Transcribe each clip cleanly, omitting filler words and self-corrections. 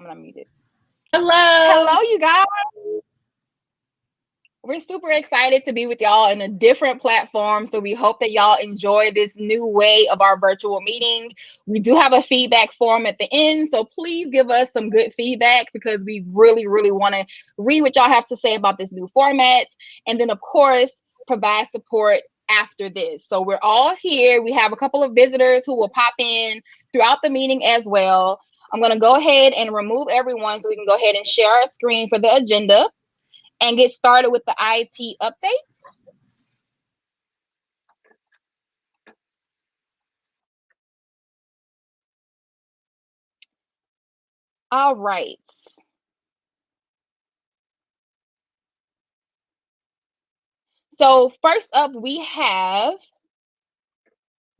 I'm gonna mute it. Hello. Hello, you guys. We're super excited to be with y'all in a different platform. So we hope that y'all enjoy this new way of our virtual meeting. We do have a feedback form at the end. So please give us some good feedback because we really, really want to read what y'all have to say about this new format. And then, of course, provide support after this. So we're all here. We have a couple of visitors who will pop in throughout the meeting as well. I'm going to go ahead and remove everyone so we can go ahead and share our screen for the agenda and get started with the IT updates. All right. So first up, we have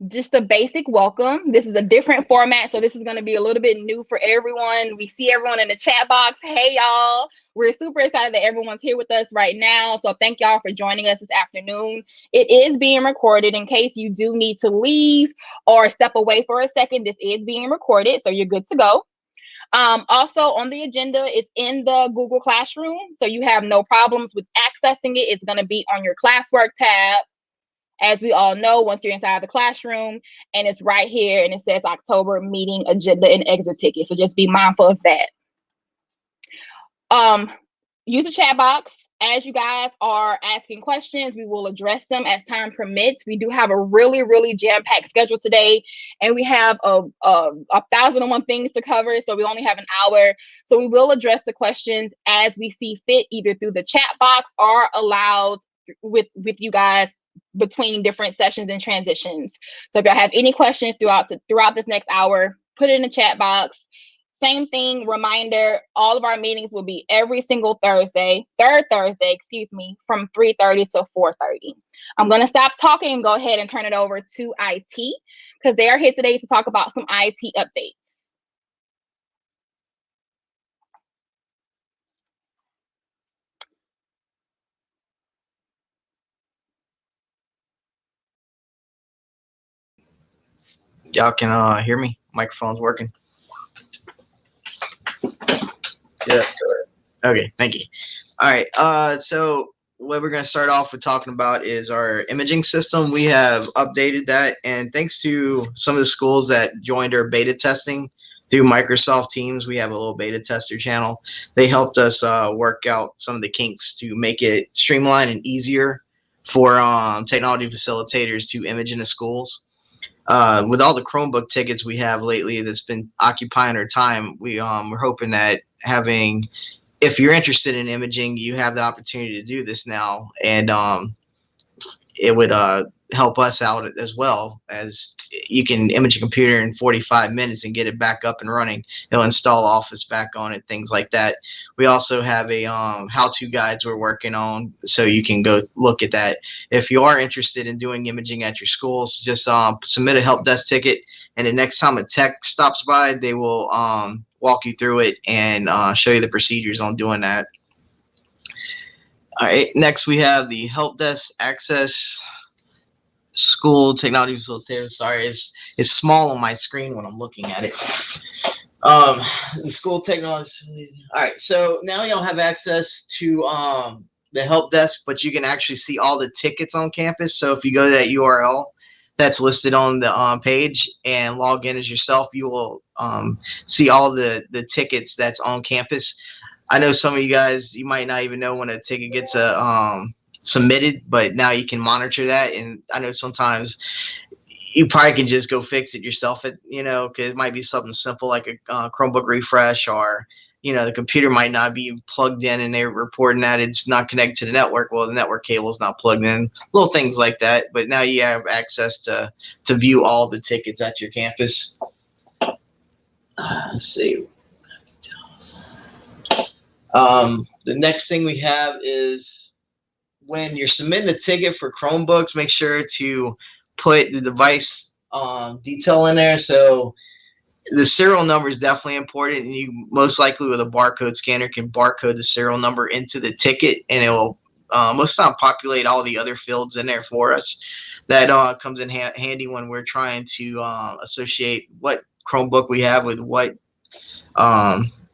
just a basic welcome. This is a different format, so this is going to be a little bit new for everyone. We see everyone in the chat box. Hey, y'all. We're super excited that everyone's here with us right now, so thank y'all for joining us this afternoon. It is being recorded in case you do need to leave or step away for a second. This is being recorded, so you're good to go. Also on the agenda, it's in the Google Classroom, so you have no problems with accessing it. It's going to be on your classwork tab. As we all know, once you're inside the classroom, and it's right here, and it says October meeting agenda and exit ticket. So just be mindful of that. Use the chat box. As you guys are asking questions, we will address them as time permits. We do have a really, really jam-packed schedule today, and we have a 1,001 things to cover, so we only have an hour. So we will address the questions as we see fit, either through the chat box or aloud with you guys between different sessions and transitions. So if y'all have any questions throughout this next hour, put it in the chat box. Same thing, reminder, all of our meetings will be every single third Thursday, from 3:30 to 4:30. I'm going to stop talking and go ahead and turn it over to IT because they are here today to talk about some IT updates. Y'all can hear me? Microphone's working. Yeah. Okay, thank you. All right. So what we're going to start off with talking about is our imaging system. We have updated that, and thanks to some of the schools that joined our beta testing through Microsoft Teams, we have a little beta tester channel. They helped us work out some of the kinks to make it streamlined and easier for technology facilitators to image in the schools. With all the Chromebook tickets we have lately that's been occupying our time, we're hoping that if you're interested in imaging, you have the opportunity to do this now, and it would help us out as well, as you can image a computer in 45 minutes and get it back up and running. It'll install Office back on it, things like that. We also have a how-to guides we're working on, so you can go look at that. If you are interested in doing imaging at your schools, just submit a help desk ticket, and the next time a tech stops by, they will walk you through it and show you the procedures on doing that. All right, next we have the help desk access school technology facilitator. Sorry, it's small on my screen when I'm looking at it. The school technology. All right, so now y'all have access to the help desk, but you can actually see all the tickets on campus. So if you go to that URL that's listed on the page and log in as yourself, you will see all the tickets that's on campus. I know some of you guys, you might not even know when a ticket gets submitted, but now you can monitor that. And I know sometimes you probably can just go fix it yourself, because it might be something simple like a Chromebook refresh, or the computer might not be plugged in and they're reporting that it's not connected to the network. Well, the network cable is not plugged in, little things like that. But now you have access to view all the tickets at your campus. Let's see. The next thing we have is, when you're submitting a ticket for Chromebooks, make sure to put the device detail in there. So the serial number is definitely important, and you most likely with a barcode scanner can barcode the serial number into the ticket, and it will most of the time populate all the other fields in there for us. That comes in handy when we're trying to associate what Chromebook we have with what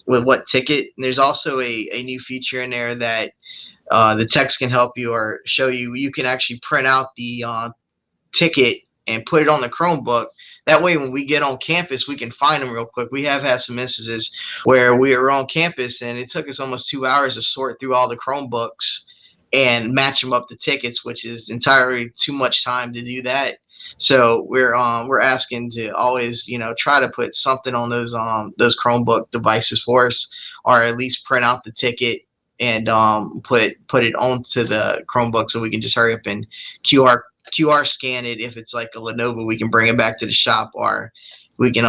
with what ticket. And there's also a new feature in there that the text can help you or show you. You can actually print out the ticket and put it on the Chromebook. That way, when we get on campus, we can find them real quick. We have had some instances where we were on campus and it took us almost 2 hours to sort through all the Chromebooks and match them up to tickets, which is entirely too much time to do that. So we're asking to always, try to put something on those Chromebook devices for us, or at least print out the ticket and put it onto the Chromebook so we can just hurry up and QR scan it. If it's like a Lenovo, we can bring it back to the shop, or we can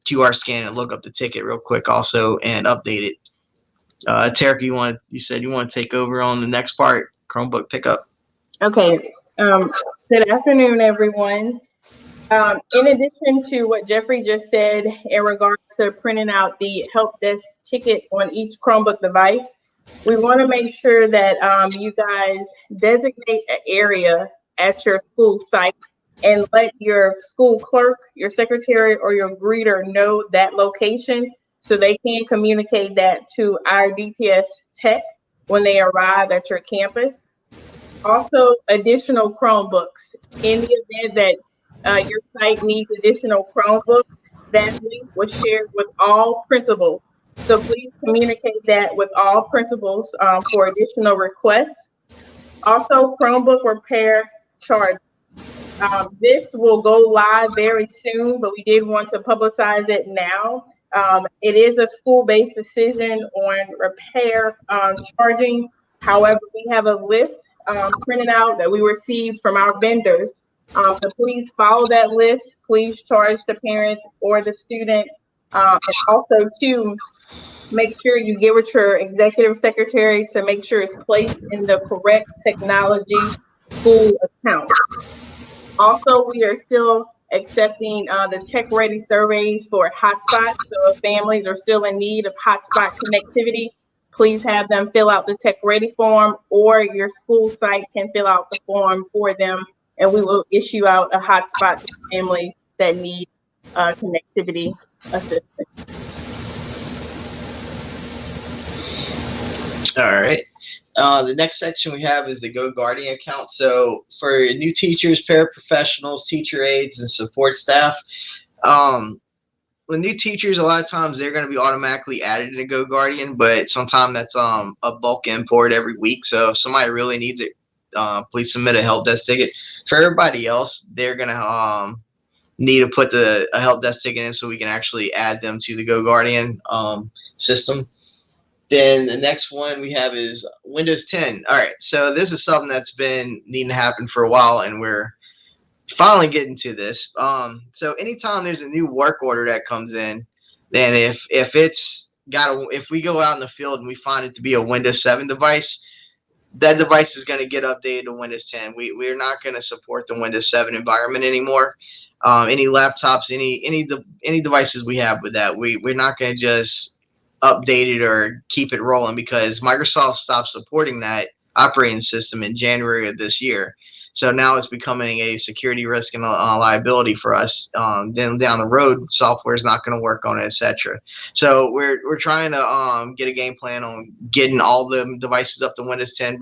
QR scan and look up the ticket real quick also and update it. Tarek, you said you want to take over on the next part, Chromebook pickup. Okay. Good afternoon, everyone. In addition to what Jeffrey just said in regards to printing out the help desk ticket on each Chromebook device, we want to make sure that you guys designate an area at your school site and let your school clerk, your secretary, or your greeter know that location so they can communicate that to our DTS tech when they arrive at your campus. Also, additional Chromebooks. In the event that your site needs additional Chromebooks, that link was shared with all principals. So please communicate that with all principals for additional requests. Also, Chromebook repair charges. This will go live very soon, but we did want to publicize it now. It is a school-based decision on repair charging. However, we have a list printed out that we received from our vendors. So please follow that list. Please charge the parents or the student. And also, too, make sure you get with your executive secretary to make sure it's placed in the correct technology school account. Also, we are still accepting the tech ready surveys for hotspots. So if families are still in need of hotspot connectivity, please have them fill out the tech ready form, or your school site can fill out the form for them, and we will issue out a hotspot to families that need connectivity assistance. All right. The next section we have is the GoGuardian account. So for new teachers, paraprofessionals, teacher aides, and support staff, with new teachers, a lot of times they're going to be automatically added to GoGuardian, but sometimes that's a bulk import every week. So if somebody really needs it, please submit a help desk ticket. For everybody else, they're going to need to put a help desk ticket in so we can actually add them to the GoGuardian system. Then the next one we have is Windows 10. All right, so this is something that's been needing to happen for a while, and we're finally getting to this. So anytime there's a new work order that comes in, then if we go out in the field and we find it to be a Windows 7 device, that device is going to get updated to Windows 10. We're not going to support the Windows 7 environment anymore. Any laptops, any devices we have with that, we're not going to just update it or keep it rolling, because Microsoft stopped supporting that operating system in January of this year. So now it's becoming a security risk and a liability for us. Then down the road, software is not going to work on it, etc. So we're trying to get a game plan on getting all the devices up to Windows 10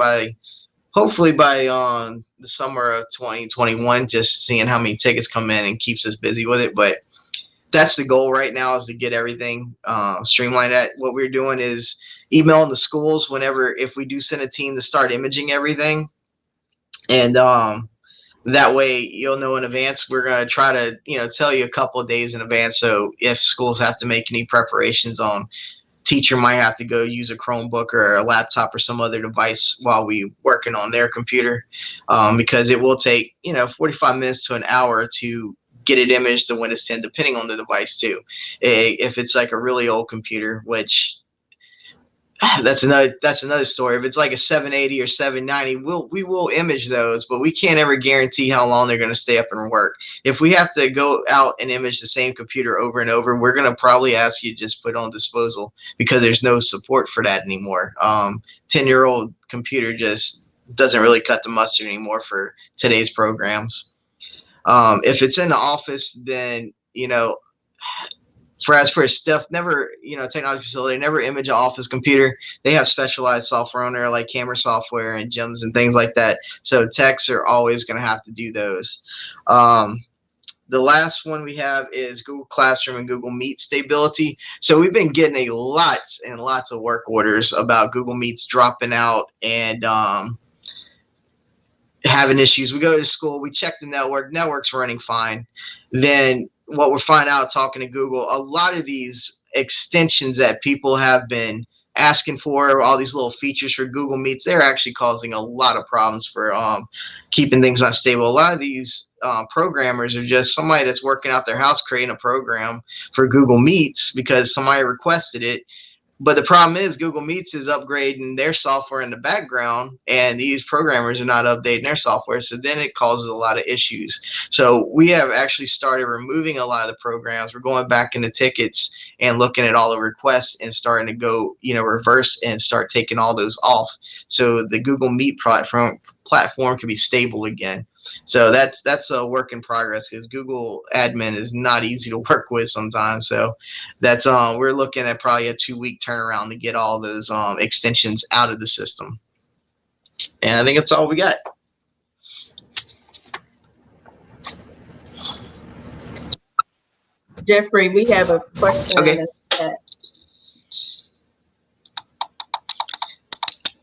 hopefully by the summer of 2021. Just seeing how many tickets come in and keeps us busy with it, but that's the goal right now, is to get everything streamlined. What we're doing is emailing the schools if we do send a team to start imaging everything. And that way you'll know in advance. We're going to try to tell you a couple of days in advance, so if schools have to make any preparations on, teacher might have to go use a Chromebook or a laptop or some other device while we working on their computer, because it will take 45 minutes to an hour to get it imaged to Windows 10, depending on the device too. If it's like a really old computer, which that's another story. If it's like a 780 or 790, we will image those, but we can't ever guarantee how long they're going to stay up and work. If we have to go out and image the same computer over and over, we're going to probably ask you to just put it on disposal, because there's no support for that anymore. 10-year-old computer just doesn't really cut the mustard anymore for today's programs. If it's in the office, then for STF, never, technology facility, never image an office computer. They have specialized software on there, like camera software and gyms and things like that. So techs are always going to have to do those. The last one we have is Google Classroom and Google Meet stability. So we've been getting lots and lots of work orders about Google Meets dropping out and having issues. We go to school, we check the network's running fine. Then what we're finding out talking to Google, a lot of these extensions that people have been asking for, all these little features for Google Meets, they're actually causing a lot of problems for keeping things unstable. A lot of these programmers are just somebody that's working out their house creating a program for Google Meets because somebody requested it. But the problem is Google Meets is upgrading their software in the background, and these programmers are not updating their software. So then it causes a lot of issues. So we have actually started removing a lot of the programs. We're going back into tickets and looking at all the requests and starting to go, reverse and start taking all those off. So the Google Meet platform can be stable again. So that's a work in progress because Google admin is not easy to work with sometimes. So that's we're looking at probably a 2-week turnaround to get all those extensions out of the system. And I think that's all we got. Jeffrey, we have a question. Okay.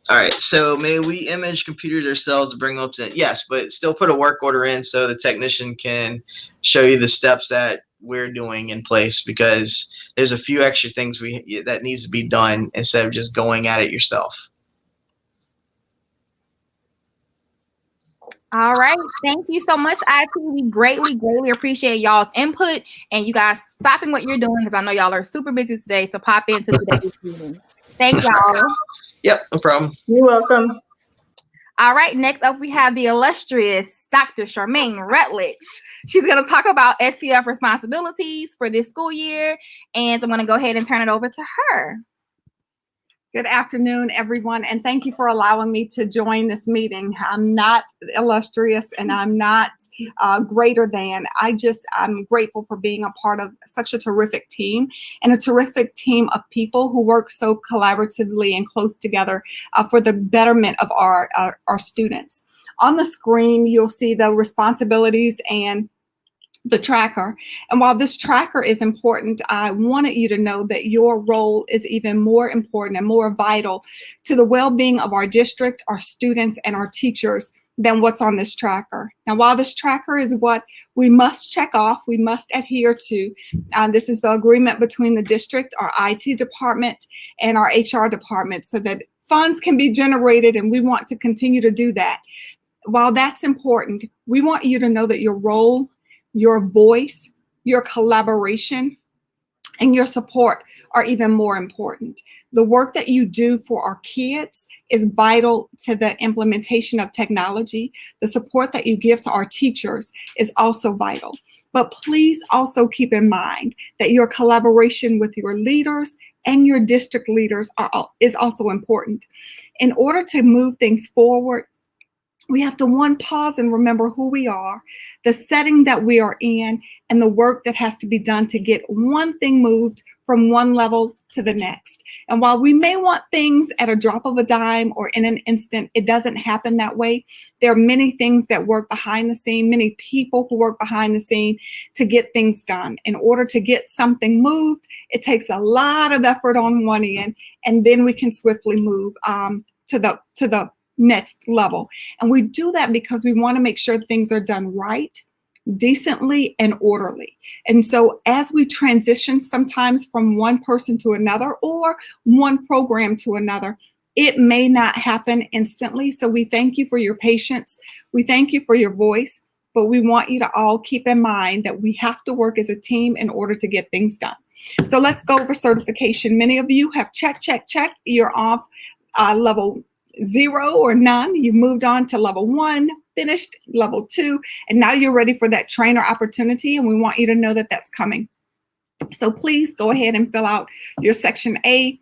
All right, so may we image computers ourselves to bring them up to, yes, but still put a work order in so the technician can show you the steps that we're doing in place, because there's a few extra things that needs to be done instead of just going at it yourself. All right. Thank you so much, IT. We greatly, greatly appreciate y'all's input and you guys stopping what you're doing because I know y'all are super busy today. So pop into today's meeting. Thank y'all. Yep, no problem. You're welcome. All right. Next up, we have the illustrious Dr. Charmaine Rutledge. She's going to talk about STF responsibilities for this school year. And so I'm going to go ahead and turn it over to her. Good afternoon, everyone, and thank you for allowing me to join this meeting. I'm not illustrious and I'm not greater than. I'm grateful for being a part of such a terrific team and a terrific team of people who work so collaboratively and close together for the betterment of our students. On the screen, you'll see the responsibilities and the tracker. And while this tracker is important, I wanted you to know that your role is even more important and more vital to the well-being of our district, our students, and our teachers than what's on this tracker. Now, while this tracker is what we must check off, we must adhere to, this is the agreement between the district, our IT department, and our HR department so that funds can be generated, and we want to continue to do that. While that's important, we want you to know that your role, your voice, your collaboration, and your support are even more important. The work that you do for our kids is vital to the implementation of technology. The support that you give to our teachers is also vital. But please also keep in mind that your collaboration with your leaders and your district leaders is also important. In order to move things forward, we have to pause and remember who we are, the setting that we are in, and the work that has to be done to get one thing moved from one level to the next. And while we may want things at a drop of a dime or in an instant, it doesn't happen that way. There are many things that work behind the scene, many people who work behind the scene to get things done. In order to get something moved, it takes a lot of effort on one end, and then we can swiftly move to the next level. And we do that because we want to make sure things are done right, decently, and orderly. And so as we transition sometimes from one person to another or one program to another, it may not happen instantly. So we thank you for your patience. We thank you for your voice, but we want you to all keep in mind that we have to work as a team in order to get things done. So let's go over certification. Many of you have check. You're off level 0 or none. You moved on to level 1, finished level 2, and now you're ready for that trainer opportunity, and we want you to know that that's coming. So please go ahead and fill out your section A.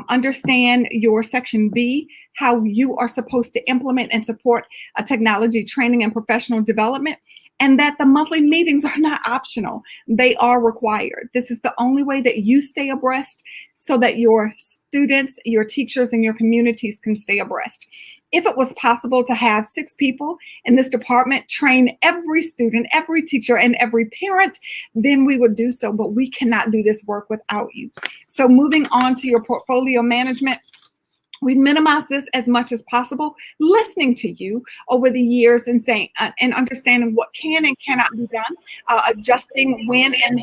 Understand your section B, how you are supposed to implement and support a technology training and professional development. and that the monthly meetings are not optional. They are required. This is the only way that you stay abreast so that your students, your teachers, and your communities can stay abreast. If it was possible to have 6 people in this department train every student, every teacher, and every parent, then we would do so, but we cannot do this work without you. So moving on to your portfolio management, we minimize this as much as possible, listening to you over the years and saying and understanding what can and cannot be done, adjusting when and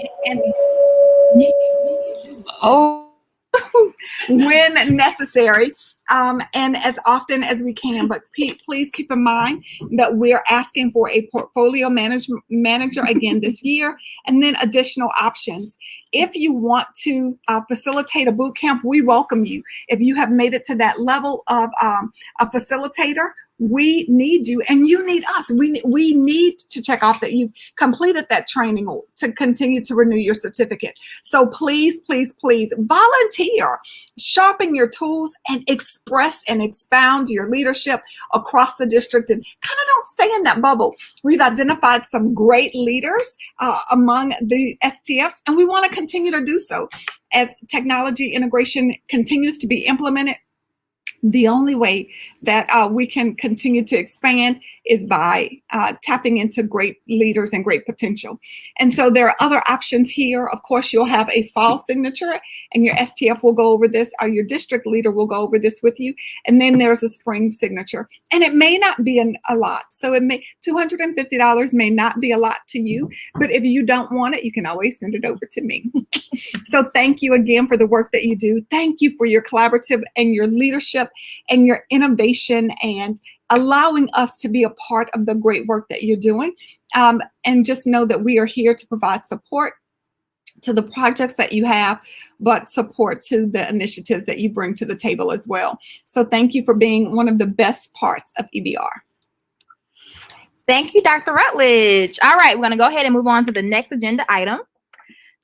when necessary, and as often as we can. But please keep in mind that we're asking for a portfolio manager again this year, and then additional options. If you want to facilitate a boot camp, we welcome you. If you have made it to that level of a facilitator, we need you and you need us. We need to check off that you've completed that training to continue to renew your certificate. So please, please, please volunteer, sharpen your tools, and express and expound your leadership across the district, and kind of don't stay in that bubble. We've identified some great leaders among the STFs, and we want to continue to do so. As technology integration continues to be implemented, the only way that we can continue to expand is by tapping into great leaders and great potential. And so there are other options here. Of course, you'll have a fall signature, and your STF will go over this, or your district leader will go over this with you. And then there's a spring signature. And it may not be a lot. So it may $250 may not be a lot to you, but if you don't want it, you can always send it over to me. So thank you again for the work that you do. Thank you for your collaborative and your leadership and your innovation and allowing us to be a part of the great work that you're doing. And just know that we are here to provide support to the projects that you have, but support to the initiatives that you bring to the table as well. So thank you for being one of the best parts of EBR. Thank you, Dr. Rutledge. All right, we're going to go ahead and move on to the next agenda item.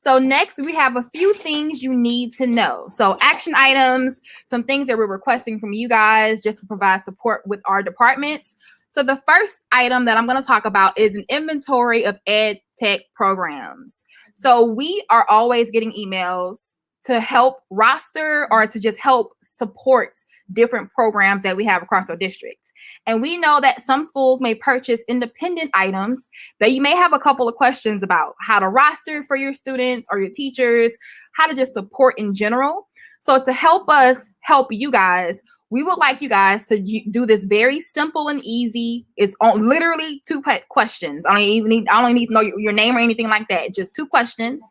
So next, we have a few things you need to know. So action items, some things that we're requesting from you guys just to provide support with our departments. So the first item that I'm going to talk about is an inventory of ed tech programs. So we are always getting emails to help roster or to just help support different programs that we have across our district. And we know that some schools may purchase independent items that you may have a couple of questions about: how to roster for your students or your teachers, how to just support in general. So to help us help you guys, we would like you guys to do this very simple and easy. It's on literally 2 questions. I don't need to know your name or anything like that. Just 2 questions.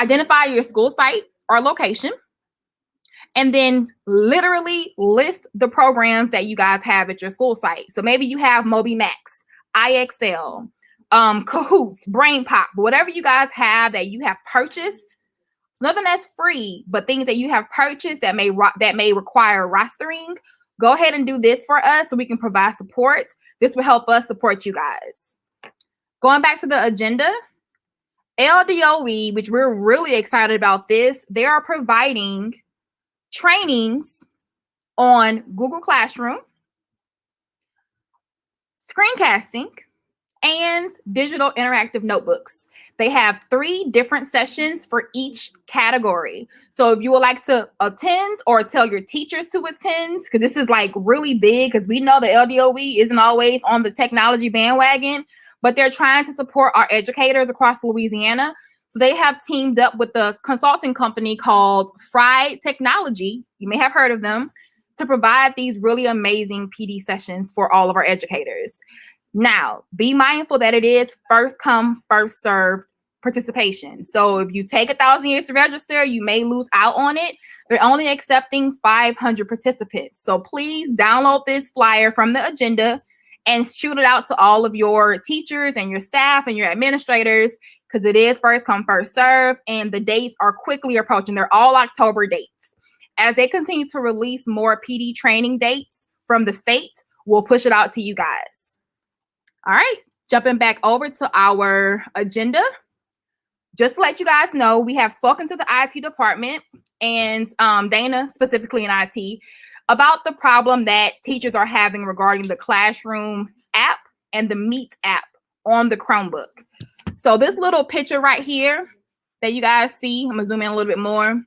Identify your school site or location, and then literally list the programs that you guys have at your school site. So maybe you have MobiMax, IXL, Cahoots, BrainPop, whatever you guys have that you have purchased. It's nothing that's free, but things that you have purchased that may require rostering. Go ahead and do this for us so we can provide support. This will help us support you guys. Going back to the agenda, LDOE, which we're really excited about this, they are providing trainings on Google Classroom, screencasting, and digital interactive notebooks. They have 3 different sessions for each category. So if you would like to attend or tell your teachers to attend, because this is like really big, because we know the LDOE isn't always on the technology bandwagon, but they're trying to support our educators across Louisiana. So they have teamed up with a consulting company called Fried Technology, you may have heard of them, to provide these really amazing PD sessions for all of our educators. Now, be mindful that it is first come, first served participation. So if you take 1,000 years to register, you may lose out on it. They're only accepting 500 participants. So please download this flyer from the agenda and shoot it out to all of your teachers and your staff and your administrators, because it is first come, first serve, and the dates are quickly approaching. They're all October dates. As they continue to release more PD training dates from the state, we'll push it out to you guys. All right, jumping back over to our agenda. Just to let you guys know, we have spoken to the IT department and Dana specifically in IT about the problem that teachers are having regarding the Classroom app and the Meet app on the Chromebook. So this little picture right here that you guys see, I'm gonna zoom in a little bit more.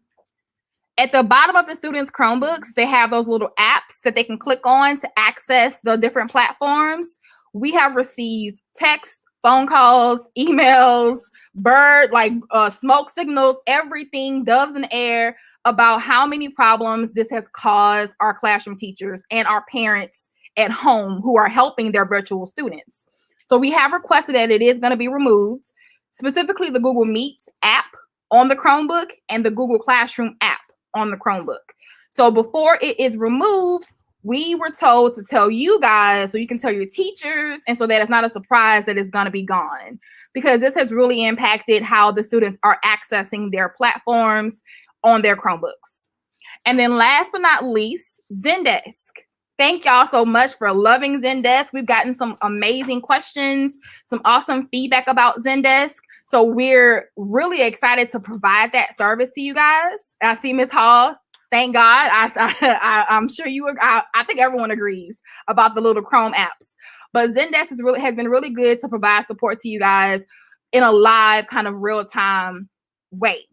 At the bottom of the students' Chromebooks, they have those little apps that they can click on to access the different platforms. We have received texts, phone calls, emails, smoke signals, everything, doves in the air about how many problems this has caused our classroom teachers and our parents at home who are helping their virtual students. So we have requested that it is going to be removed, specifically the Google Meet app on the Chromebook and the Google Classroom app on the Chromebook. So before it is removed, we were told to tell you guys so you can tell your teachers, and so that it's not a surprise that it's going to be gone, because this has really impacted how the students are accessing their platforms on their Chromebooks. And then last but not least, Zendesk. Thank y'all so much for loving Zendesk. We've gotten some amazing questions, some awesome feedback about Zendesk. So we're really excited to provide that service to you guys. I see Ms. Hall. Thank God. I'm sure I think everyone agrees about the little Chrome apps. But Zendesk has been really good to provide support to you guys in a live kind of real-time way.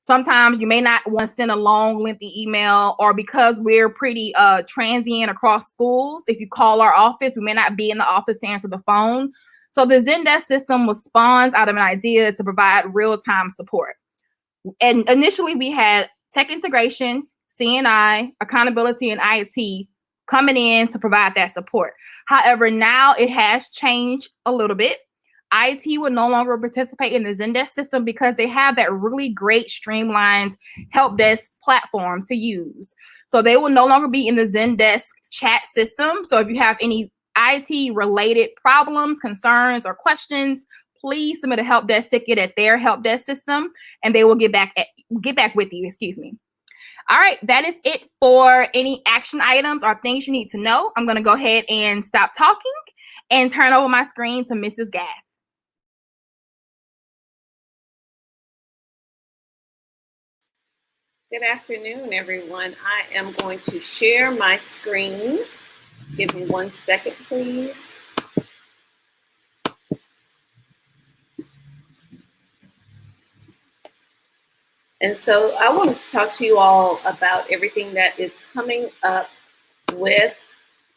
Sometimes you may not want to send a long, lengthy email, or because we're pretty transient across schools, if you call our office, we may not be in the office to answer the phone. So the Zendesk system was spawned out of an idea to provide real-time support. And initially we had tech integration, CNI, accountability, and IT coming in to provide that support. However, now it has changed a little bit. IT will no longer participate in the Zendesk system because they have that really great streamlined help desk platform to use. So they will no longer be in the Zendesk chat system. So if you have any IT related problems, concerns, or questions, please submit a help desk ticket at their help desk system, and they will get back with you. Excuse me. All right, that is it for any action items or things you need to know. I'm going to go ahead and stop talking and turn over my screen to Mrs. Gath. Good afternoon, everyone. I am going to share my screen. Give me 1 second, please. And so I wanted to talk to you all about everything that is coming up with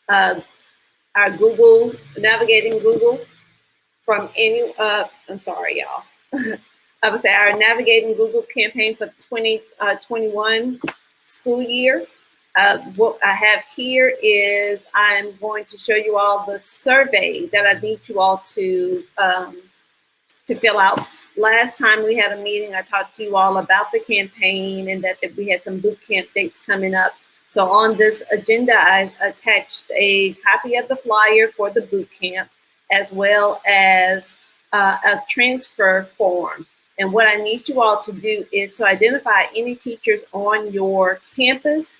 our Google, navigating Google from any, I'm sorry, y'all. I would say our Navigating Google campaign for the 2021 school year. What I have here is I'm going to show you all the survey that I need you all to fill out. Last time we had a meeting, I talked to you all about the campaign and that we had some boot camp dates coming up. So on this agenda, I attached a copy of the flyer for the boot camp, as well as a transfer form. And what I need you all to do is to identify any teachers on your campus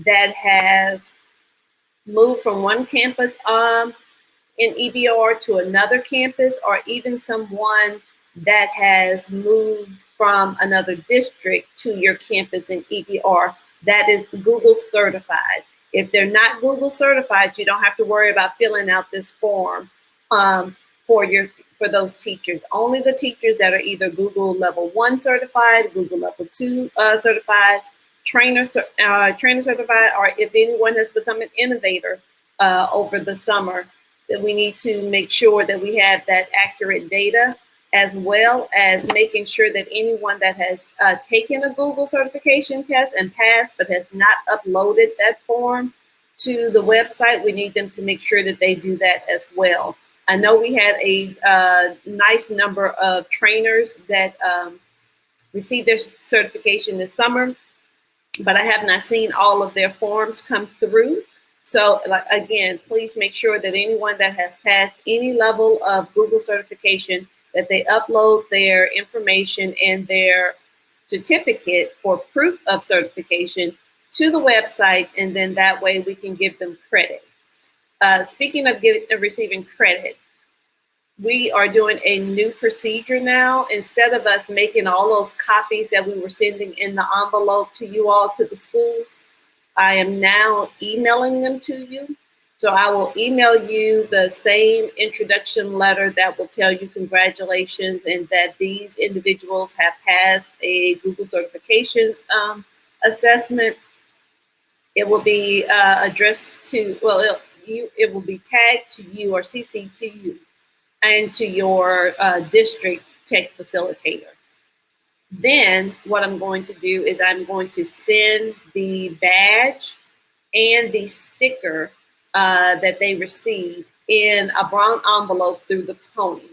that have moved from one campus in EBR to another campus, or even someone that has moved from another district to your campus in EBR that is Google certified. If they're not Google certified, you don't have to worry about filling out this form for those teachers. Only the teachers that are either Google level 1 certified, Google level 2 certified, trainer certified, or if anyone has become an innovator over the summer, that we need to make sure that we have that accurate data, as well as making sure that anyone that has taken a Google certification test and passed but has not uploaded that form to the website, we need them to make sure that they do that as well. I know we had a nice number of trainers that received their certification this summer, but I have not seen all of their forms come through. So again, please make sure that anyone that has passed any level of Google certification, that they upload their information and their certificate for proof of certification to the website, and then that way we can give them credit. Speaking of receiving credit, we are doing a new procedure now. Instead of us making all those copies that we were sending in the envelope to you all to the schools, I am now emailing them to you. So I will email you the same introduction letter that will tell you congratulations and that these individuals have passed a Google certification assessment. It will be addressed to, well, it will be tagged to you or CC'd to you and to your district tech facilitator. Then what I'm going to do is I'm going to send the badge and the sticker that they receive in a brown envelope through the Pony.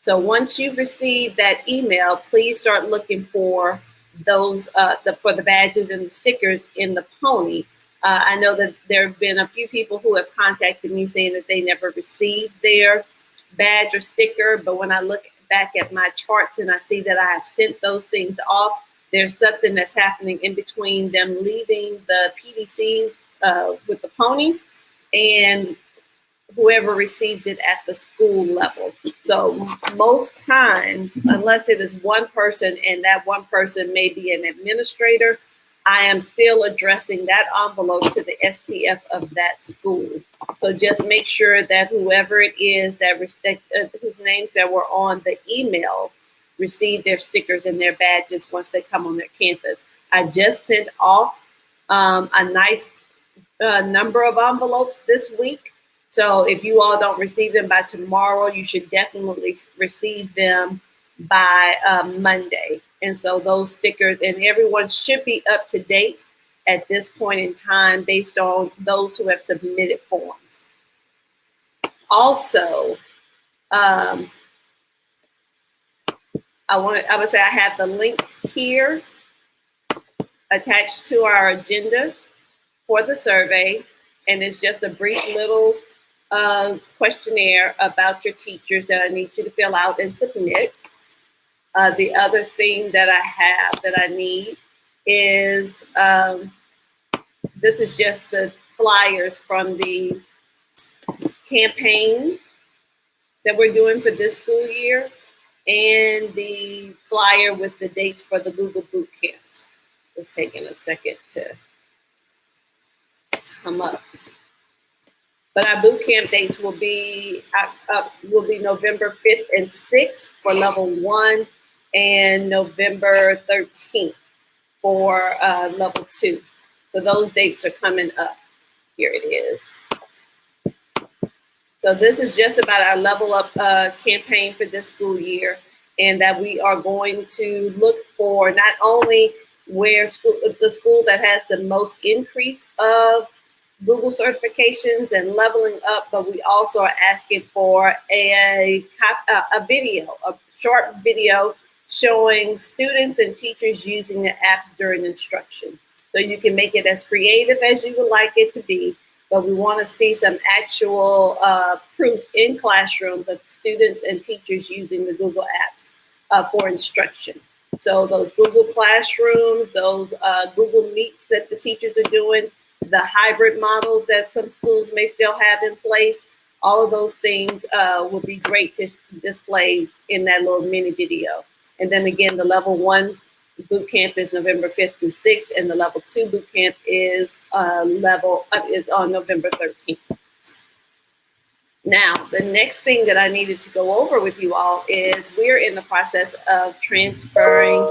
So once you receive that email, please start looking for those for the badges and the stickers in the Pony. I know that there have been a few people who have contacted me saying that they never received their badge or sticker, but when I look back at my charts and I see that I have sent those things off, there's something that's happening in between them leaving the PDC with the Pony and whoever received it at the school level. So most times, unless it is one person and that one person may be an administrator, I am still addressing that envelope to the STF of that school. So just make sure that whoever it is that whose names that were on the email receive their stickers and their badges once they come on their campus. I just sent off a nice number of envelopes this week. So if you all don't receive them by tomorrow, you should definitely receive them by Monday. And so those stickers and everyone should be up to date at this point in time based on those who have submitted forms. Also, I would say I have the link here attached to our agenda for the survey, and it's just a brief little questionnaire about your teachers that I need you to fill out and submit. The other thing that I have that I need is this is just the flyers from the campaign that we're doing for this school year and the flyer with the dates for the Google Bootcamps. It's taking a second to come up. But our bootcamp dates will be November 5th and 6th for level 1 and November 13th for level 2. So those dates are coming up. Here it is. So this is just about our level up campaign for this school year, and that we are going to look for not only where the school that has the most increase of Google certifications and leveling up, but we also are asking for a video, a short video showing students and teachers using the apps during instruction. So you can make it as creative as you would like it to be, but we want to see some actual proof in classrooms of students and teachers using the Google apps for instruction. So those Google Classrooms, those Google Meets that the teachers are doing, the hybrid models that some schools may still have in place, all of those things would be great to display in that little mini video. And then again, the level 1 boot camp is November 5th through 6th, and the level 2 boot camp is on November 13th. Now, the next thing that I needed to go over with you all is we're in the process of transferring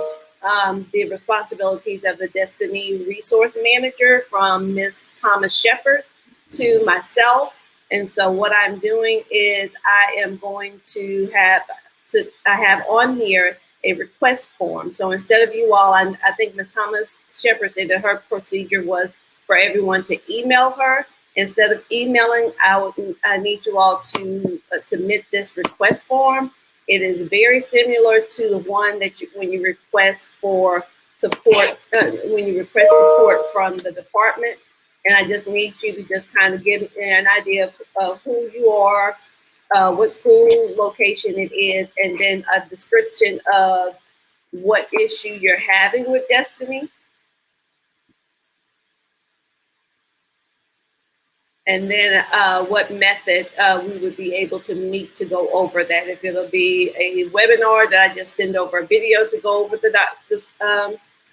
the responsibilities of the Destiny Resource Manager from Ms. Thomas Shepard to myself. And so what I'm doing is I am going to have on here a request form. So instead of you all, I think Ms. Thomas Shepard said that her procedure was for everyone to email her. Instead of emailing, I need you all to submit this request form. It is very similar to the one that when you request for support, support from the department. And I just need you to just kind of give an idea of who you are, what school location it is, and then a description of what issue you're having with Destiny. And then what method we would be able to meet to go over that. If it'll be a webinar that I just send over a video to go over the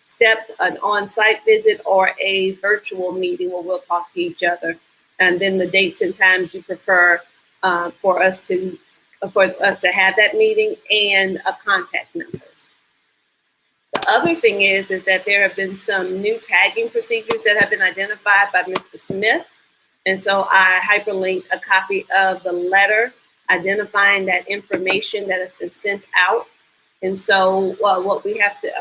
steps, an on-site visit, or a virtual meeting where we'll talk to each other and then the dates and times you prefer for us to have that meeting, and a contact number. The other thing is that there have been some new tagging procedures that have been identified by Mr. Smith. And so I hyperlinked a copy of the letter identifying that information that has been sent out. And so what we have to,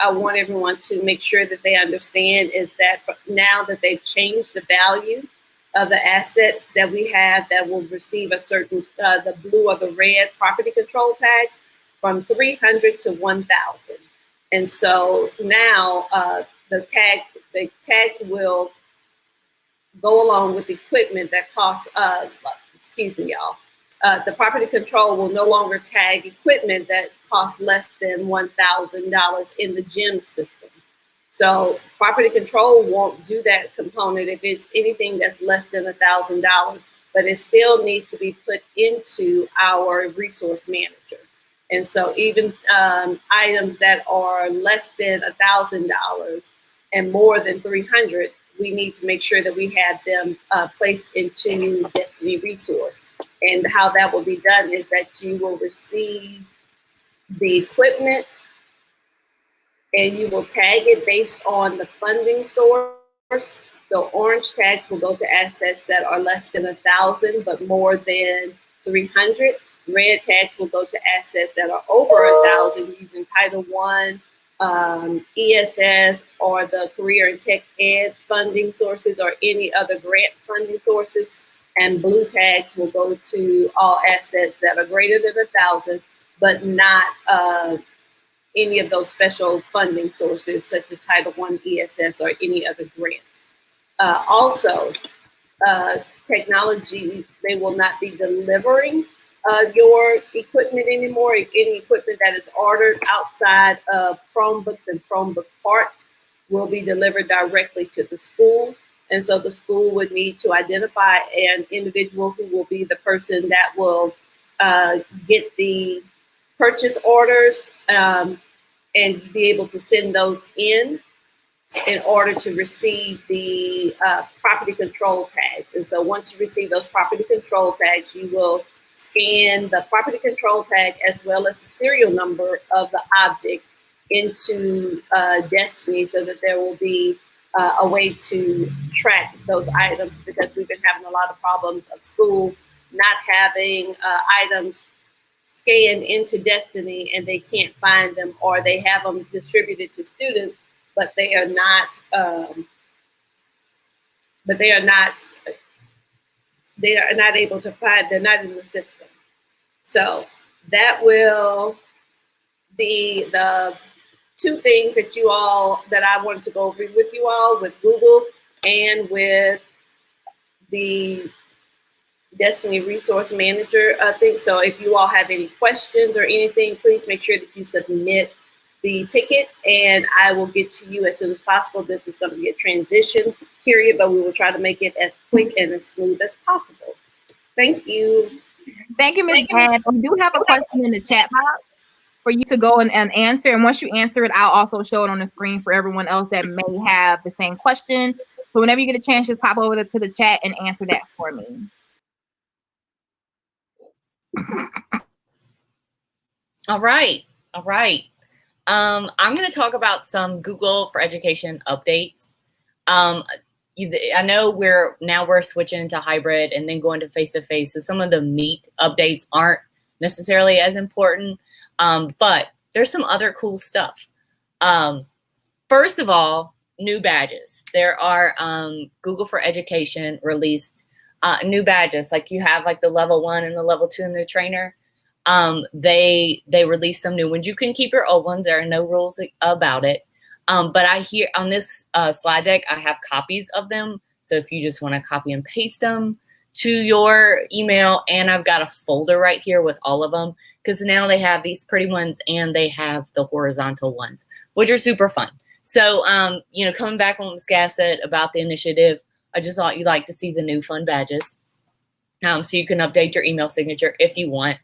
I want everyone to make sure that they understand is that now that they've changed the value of the assets that we have that will receive a certain, the blue or the red property control tags from 300 to 1,000. And so now the tags will go along with equipment that costs, excuse me, y'all. The property control will no longer tag equipment that costs less than $1,000 in the gym system. So property control won't do that component if it's anything that's less than $1,000, but it still needs to be put into our resource manager. And so even items that are less than $1,000 and more than 300, we need to make sure that we have them placed into Destiny Resource. And how that will be done is that you will receive the equipment and you will tag it based on the funding source. So orange tags will go to assets that are less than 1,000 but more than 300. Red tags will go to assets that are over 1,000 using Title I, ESS, or the Career and Tech Ed funding sources, or any other grant funding sources. And blue tags will go to all assets that are greater than 1,000, but not any of those special funding sources, such as Title I, ESS, or any other grant. Also, technology, they will not be delivering your equipment anymore. Any equipment that is ordered outside of Chromebooks and Chromebook parts will be delivered directly to the school. And so the school would need to identify an individual who will be the person that will get the purchase orders and be able to send those in order to receive the property control tags. And so once you receive those property control tags, you will scan the property control tag as well as the serial number of the object into Destiny, so that there will be a way to track those items, because we've been having a lot of problems of schools not having items scanned into Destiny and they can't find them, or they have them distributed to students, but they are not able to find, they're not in the system. So that will be the two things that I wanted to go over with you all, with Google and with the Destiny Resource Manager thing. So if you all have any questions or anything, please make sure that you submit the ticket and I will get to you as soon as possible. This is going to be a transition period, but we will try to make it as quick and as smooth as possible. Thank you. Thank you, Ms. Ann. We do have a question in the chat box for you to go and answer. And once you answer it, I'll also show it on the screen for everyone else that may have the same question. So whenever you get a chance, just pop over to the chat and answer that for me. All right. I'm going to talk about some Google for Education updates. I know we're switching to hybrid and then going to face-to-face. So some of the Meet updates aren't necessarily as important, but there's some other cool stuff. First of all, new badges. There are Google for Education released new badges. Like you have like the level 1 and the level 2 in the trainer. They released some new ones. You can keep your old ones. There are no rules about it. But I hear on this slide deck, I have copies of them. So if you just want to copy and paste them to your email, and I've got a folder right here with all of them, because now they have these pretty ones and they have the horizontal ones, which are super fun. So, coming back on what Ms. Gass said about the initiative, I just thought you'd like to see the new fun badges. So you can update your email signature if you want.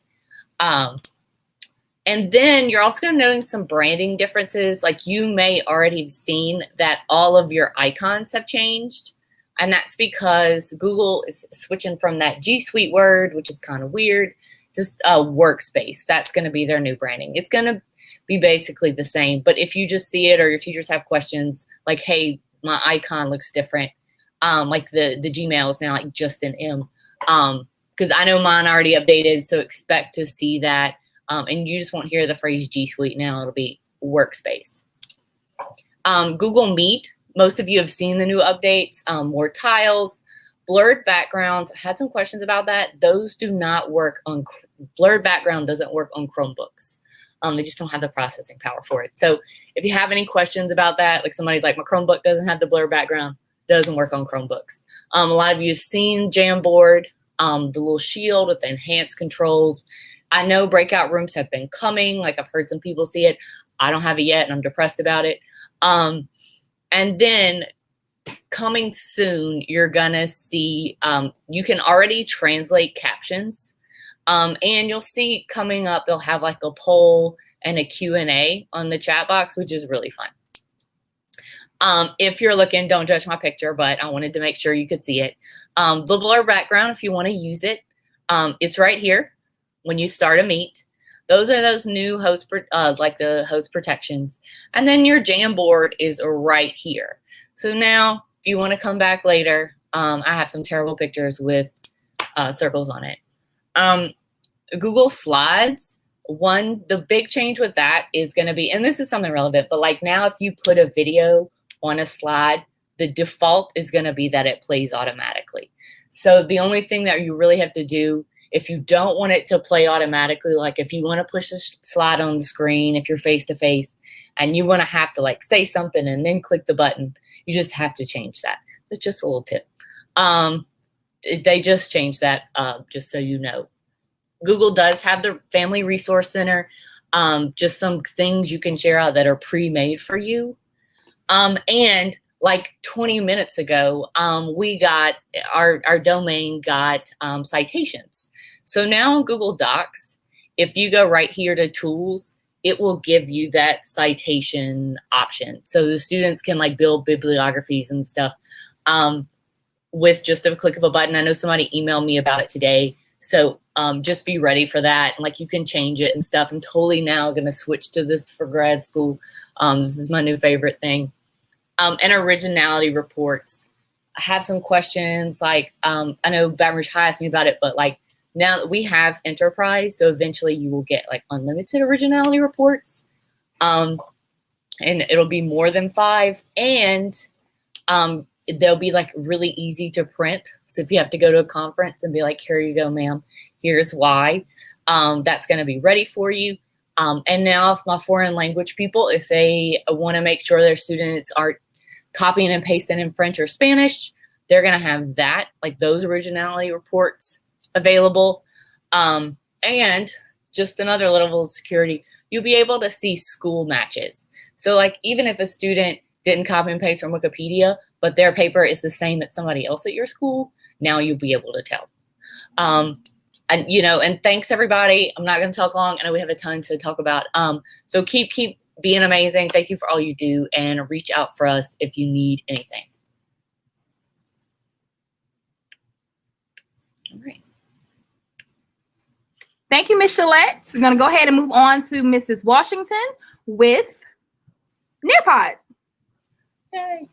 And then you're also going to notice some branding differences. Like you may already have seen that all of your icons have changed. And that's because Google is switching from that G Suite word, which is kind of weird, to Workspace. That's going to be their new branding. It's going to be basically the same. But if you just see it or your teachers have questions like, hey, my icon looks different, like the Gmail is now like just an M. Because I know mine already updated, so expect to see that. And you just won't hear the phrase G Suite now. It'll be Workspace. Google Meet. Most of you have seen the new updates, more tiles, blurred backgrounds. I had some questions about that. Those do not work on, blurred background doesn't work on Chromebooks. They just don't have the processing power for it. So if you have any questions about that, like somebody's like, my Chromebook doesn't have the blurred background, doesn't work on Chromebooks. A lot of you have seen Jamboard, the little shield with the enhanced controls. I know breakout rooms have been coming. Like I've heard some people see it. I don't have it yet and I'm depressed about it. And then coming soon, you're gonna see, you can already translate captions. And you'll see coming up, they'll have like a poll and a Q&A on the chat box, which is really fun. If you're looking, don't judge my picture, but I wanted to make sure you could see it. The blur background, if you want to use it, it's right here when you start a meet. Those are those new host, like the host protections. And then your Jamboard is right here. So now if you want to come back later, I have some terrible pictures with circles on it. Google Slides, the big change with that is going to be, and this is something relevant, but like now if you put a video on a slide, the default is going to be that it plays automatically. So the only thing that you really have to do, if you don't want it to play automatically, like if you want to push the slide on the screen, if you're face-to-face and you want to have to like say something and then click the button, you just have to change that. It's just a little tip. They just changed that, just so you know. Google does have the Family Resource Center, just some things you can share out that are pre-made for you. And like 20 minutes ago, we got, our domain got citations. So now in Google Docs, if you go right here to tools, it will give you that citation option. So the students can like build bibliographies and stuff with just a click of a button. I know somebody emailed me about it today. So just be ready for that. And like you can change it and stuff. I'm totally now going to switch to this for grad school. This is my new favorite thing. And originality reports. I have some questions like, I know Baton Rouge High asked me about it, but like now that we have enterprise, so eventually you will get like unlimited originality reports. And it'll be more than 5. And they'll be like really easy to print. So if you have to go to a conference and be like, here you go, ma'am, here's why, that's going to be ready for you. And now if my foreign language people, if they want to make sure their students are copying and pasting in French or Spanish, they're going to have that, like those originality reports available. And just another level of security, you'll be able to see school matches. So like even if a student didn't copy and paste from Wikipedia, but their paper is the same as somebody else at your school, now you'll be able to tell. And you know, and thanks everybody. I'm not going to talk long. I know we have a ton to talk about. So keep being amazing. Thank you for all you do, and reach out for us if you need anything. All right. Thank you, Ms. Shalette. We're going to go ahead and move on to Mrs. Washington with Nearpod. Yay.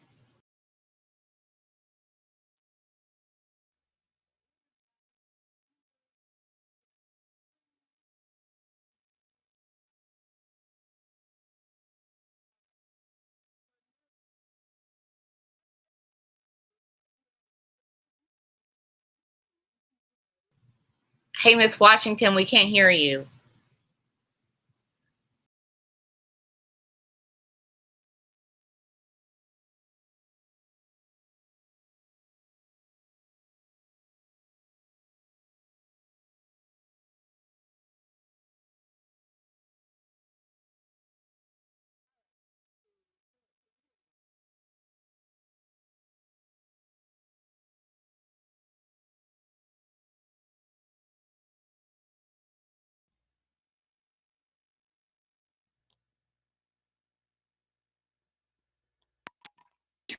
Hey, Miss Washington, we can't hear you.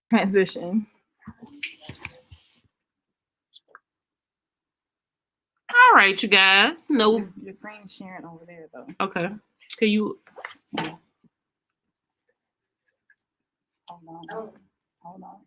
Transition. right, you guys. No. Your screen is sharing over there though. Okay. Can you? Hold on. Hold on.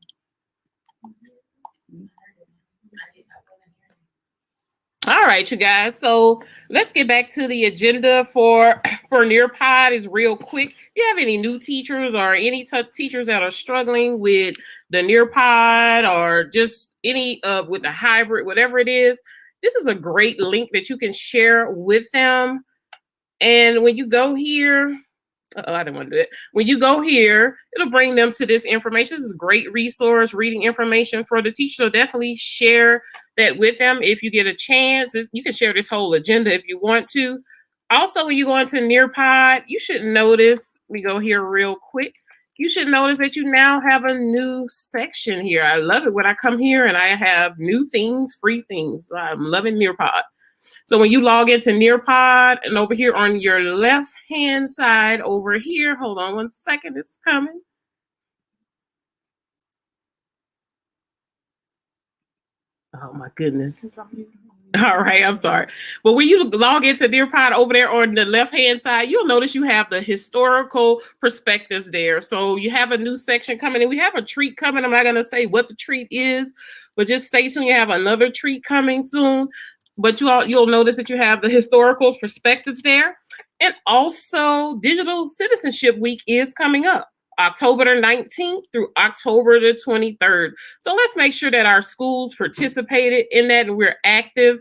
All right, you guys. So let's get back to the agenda for Nearpod. Is real quick. If you have any new teachers or any teachers that are struggling with the Nearpod or just any with the hybrid, whatever it is, this is a great link that you can share with them. And when you go here, I didn't want to do it. When you go here, it'll bring them to this information. This is a great resource, reading information for the teacher. So definitely share that with them if you get a chance. You can share this whole agenda if you want to. Also, when you go into Nearpod, you should notice, we go here real quick. You should notice that you now have a new section here. I love it when I come here and I have new things, free things. I'm loving Nearpod. So when you log into Nearpod, and over here on your left-hand side over here, hold on one second, it's coming. Oh my goodness. All right, I'm sorry. But when you log into Nearpod over there on the left-hand side, you'll notice you have the historical perspectives there. So you have a new section coming, and we have a treat coming. I'm not going to say what the treat is, but just stay tuned. You have another treat coming soon. But you'll notice that you have the historical perspectives there. And also Digital Citizenship Week is coming up, October the 19th through October the 23rd. So let's make sure that our schools participated in that and we're active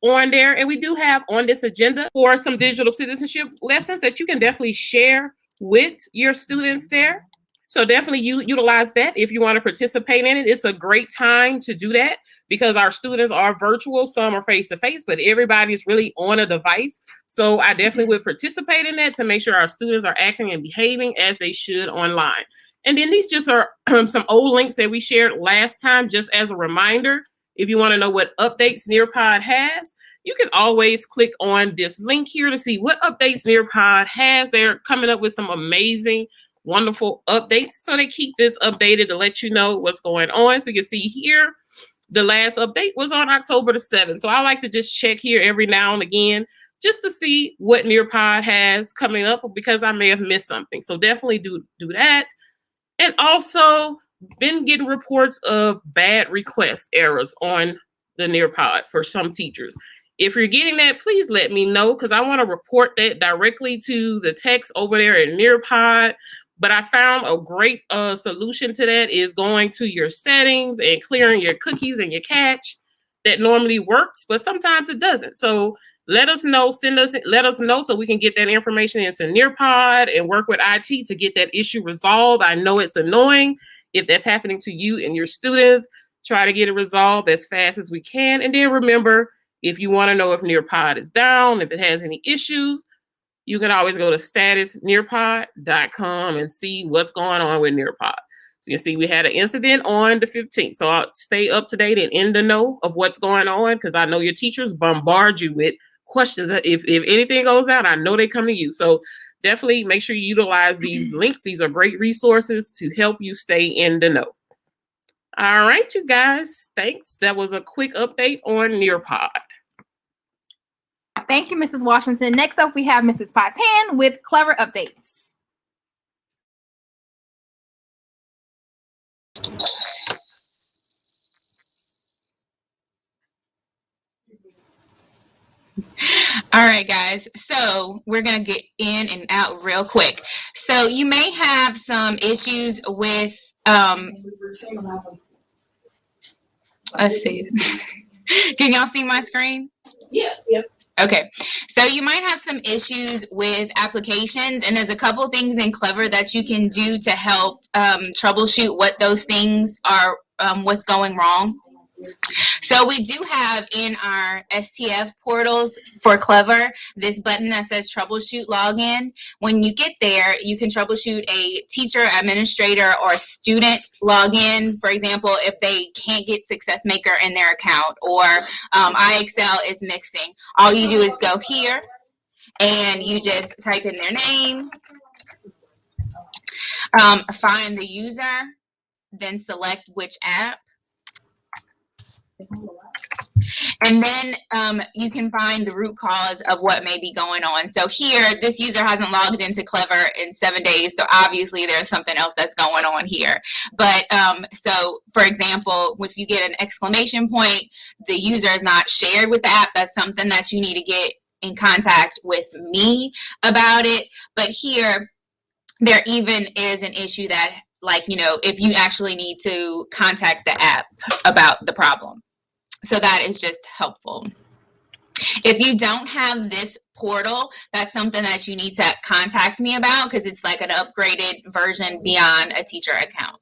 on there. And we do have on this agenda for some digital citizenship lessons that you can definitely share with your students there. So definitely utilize that if you want to participate in it. It's a great time to do that because our students are virtual, some are face-to-face, but everybody's really on a device. So I definitely would participate in that to make sure our students are acting and behaving as they should online. And then these just are some old links that we shared last time, just as a reminder. If you want to know what updates Nearpod has, you can always click on this link here to see what updates Nearpod has. They're coming up with some amazing, wonderful updates. So they keep this updated to let you know what's going on. So you can see here, the last update was on October the 7th. So I like to just check here every now and again just to see what Nearpod has coming up because I may have missed something. So definitely do that. And also been getting reports of bad request errors on the Nearpod for some teachers. If you're getting that, please let me know because I want to report that directly to the techs over there at Nearpod. But I found a great solution to that is going to your settings and clearing your cookies and your cache. That normally works, but sometimes it doesn't. So let us know, let us know so we can get that information into Nearpod and work with IT to get that issue resolved. I know it's annoying if that's happening to you and your students. Try to get it resolved as fast as we can. And then remember, if you want to know if Nearpod is down, if it has any issues, you can always go to statusnearpod.com and see what's going on with Nearpod. So you can see we had an incident on the 15th. So I'll stay up to date and in the know of what's going on because I know your teachers bombard you with questions. If anything goes out, I know they come to you. So definitely make sure you utilize these links. These are great resources to help you stay in the know. All right, you guys. Thanks. That was a quick update on Nearpod. Thank you, Mrs. Washington. Next up, we have Mrs. Potts Hand with Clever Updates. All right, guys. So we're going to get in and out real quick. So you may have some issues with, let's see. Can y'all see my screen? Yeah. Yep. Okay, so you might have some issues with applications, and there's a couple things in Clever that you can do to help troubleshoot what those things are, what's going wrong. So we do have in our STF portals for Clever this button that says troubleshoot login. When you get there, you can troubleshoot a teacher, administrator, or student login. For example, if they can't get SuccessMaker in their account or iExcel is missing, all you do is go here and you just type in their name, find the user, then select which app. And then you can find the root cause of what may be going on. So here, this user hasn't logged into Clever in 7 days, so obviously there's something else that's going on here. But so, for example, if you get an exclamation point, the user is not shared with the app, that's something that you need to get in contact with me about it. But here, there even is an issue that, like, you know, if you actually need to contact the app about the problem. So that is just helpful. If you don't have this portal, that's something that you need to contact me about, because it's like an upgraded version beyond a teacher account.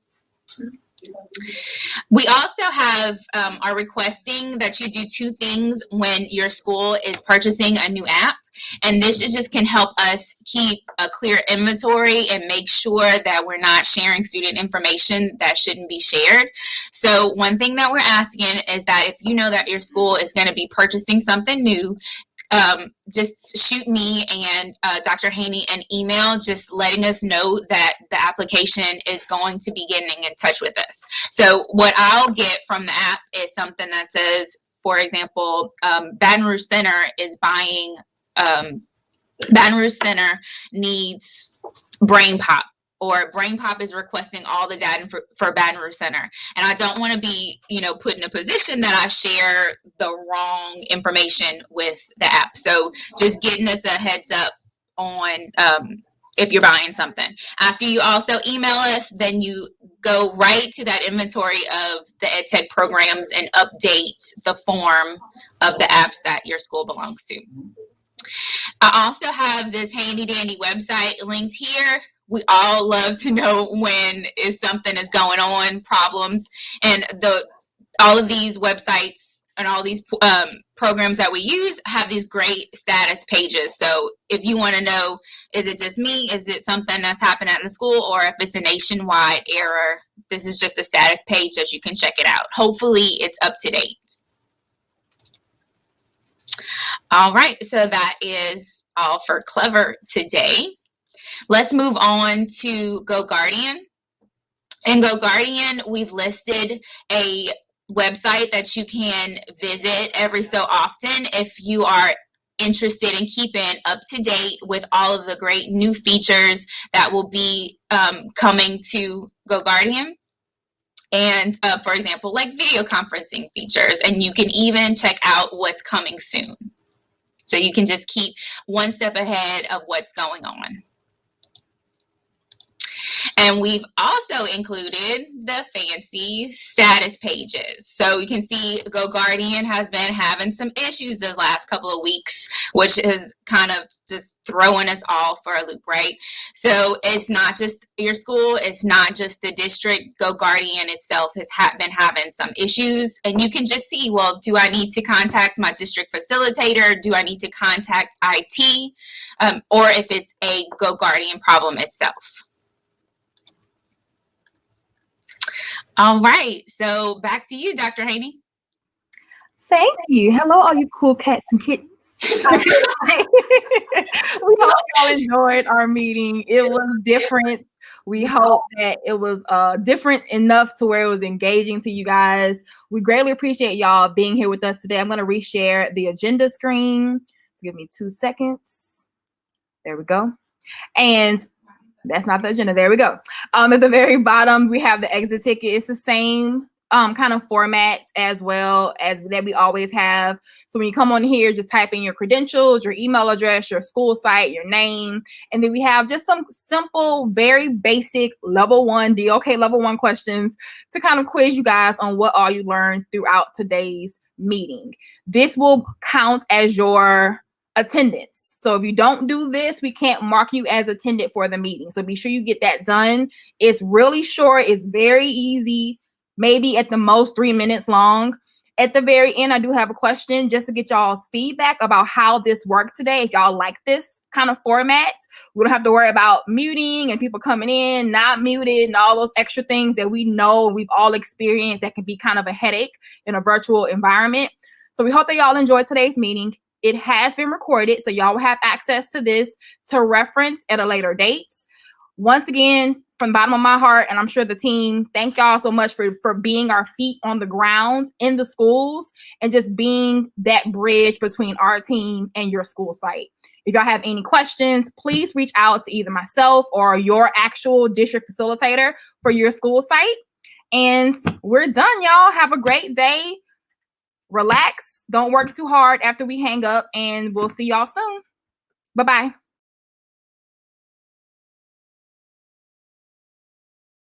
We also have are requesting that you do 2 things when your school is purchasing a new app. And this just can help us keep a clear inventory and make sure that we're not sharing student information that shouldn't be shared. So one thing that we're asking is that if you know that your school is going to be purchasing something new, just shoot me and Dr. Haney an email just letting us know that the application is going to be getting in touch with us. So what I'll get from the app is something that says, for example, Baton Rouge Center is buying, Baton Rouge Center needs Brain Pop, or Brain Pop is requesting all the data for Baton Rouge Center. And I don't want to be, you know, put in a position that I share the wrong information with the app. So just getting us a heads up on if you're buying something. After you also email us, then you go right to that inventory of the EdTech programs and update the form of the apps that your school belongs to. I also have this handy dandy website linked here. We all love to know when something is going on, problems, and all of these websites and all these programs that we use have these great status pages. So if you want to know, is it just me? Is it something that's happening at the school? Or if it's a nationwide error, this is just a status page that you can check it out. Hopefully it's up to date. All right, so that is all for Clever today. Let's move on to GoGuardian. In GoGuardian, we've listed a website that you can visit every so often if you are interested in keeping up to date with all of the great new features that will be coming to GoGuardian. And for example, like video conferencing features, and you can even check out what's coming soon. So you can just keep one step ahead of what's going on. And we've also included the fancy status pages. So you can see GoGuardian has been having some issues the last couple of weeks, which is kind of just throwing us all for a loop, right? So it's not just your school, it's not just the district. GoGuardian itself has been having some issues. And you can just see, well, do I need to contact my district facilitator? Do I need to contact IT? Or if it's a GoGuardian problem itself. All right, so back to you, Dr. Haney. Thank you. Hello, all you cool cats and kittens. We hope y'all enjoyed our meeting. It was different. We hope that it was different enough to where it was engaging to you guys. We greatly appreciate y'all being here with us today. I'm going to reshare the agenda screen. So give me 2 seconds. There we go. And that's not the agenda. There we go. At the very bottom, we have the exit ticket. It's the same kind of format as well as that we always have. So when you come on here, just type in your credentials, your email address, your school site, your name. And then we have just some simple, very basic level 1, DOK level 1 questions to kind of quiz you guys on what all you learned throughout today's meeting. This will count as your attendance. So if you don't do this, we can't mark you as attended for the meeting. So be sure you get that done. It's really short. It's very easy, maybe at the most 3 minutes long. At the very end, I do have a question just to get y'all's feedback about how this worked today. If y'all like this kind of format, we don't have to worry about muting and people coming in, not muted, and all those extra things that we know we've all experienced that can be kind of a headache in a virtual environment. So we hope that y'all enjoyed today's meeting. It has been recorded, so y'all will have access to this to reference at a later date. Once again, from the bottom of my heart, and I'm sure the team, thank y'all so much for being our feet on the ground in the schools and just being that bridge between our team and your school site. If y'all have any questions, please reach out to either myself or your actual district facilitator for your school site. And we're done, y'all. Have a great day. Relax. Don't work too hard after we hang up, and we'll see y'all soon. Bye-bye.